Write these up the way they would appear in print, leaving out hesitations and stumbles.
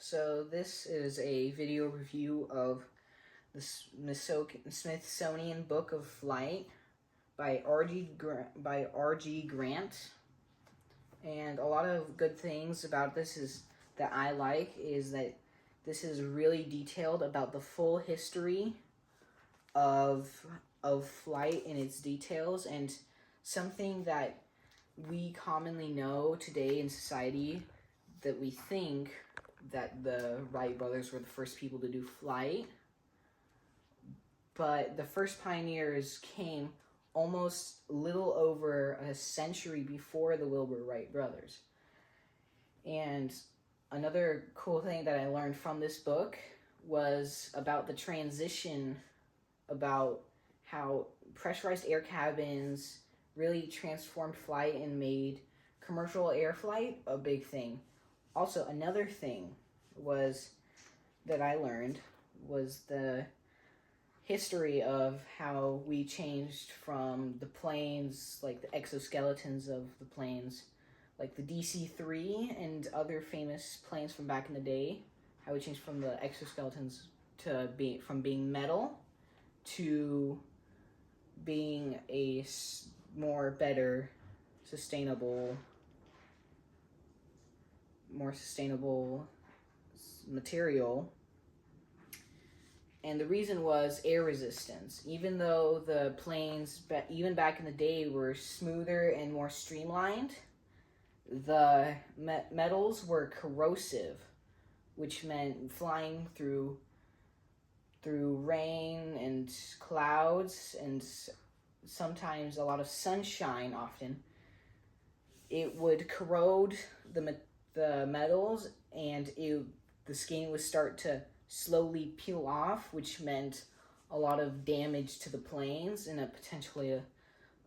So this is a video review of the Smithsonian Book of Flight by R.G. Grant. And a lot of good things about this is that I like is that this is really detailed about the full history of flight and its details, and something that we commonly know today in society, that we think that the Wright brothers were the first people to do flight, but the first pioneers came almost a little over a century before the Wilbur Wright brothers. And another cool thing that I learned from this book was about the transition, about how pressurized air cabins really transformed flight and made commercial air flight a big thing. Also, another thing was that I learned was the history of how we changed from the planes, like the exoskeletons of the planes, like the DC-3 and other famous planes from back in the day, how we changed from the exoskeletons to from being metal to being a more sustainable material. And the reason was air resistance. Even though the planes, even back in the day, were smoother and more streamlined, the metals were corrosive, which meant flying through rain and clouds and sometimes a lot of sunshine. Often it would corrode the metals, and the skin would start to slowly peel off, which meant a lot of damage to the planes and potentially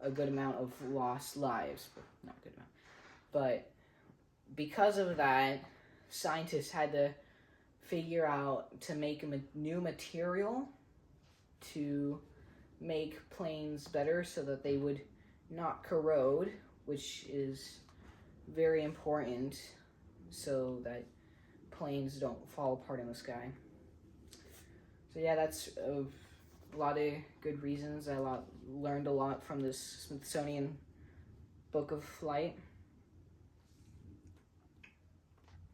a good amount of lost lives, but not a good amount. But because of that, scientists had to figure out to make a new material to make planes better so that they would not corrode, which is very important so that planes don't fall apart in the sky. So yeah, that's a lot of good reasons. I learned a lot from this Smithsonian Book of Flight.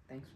Thanks.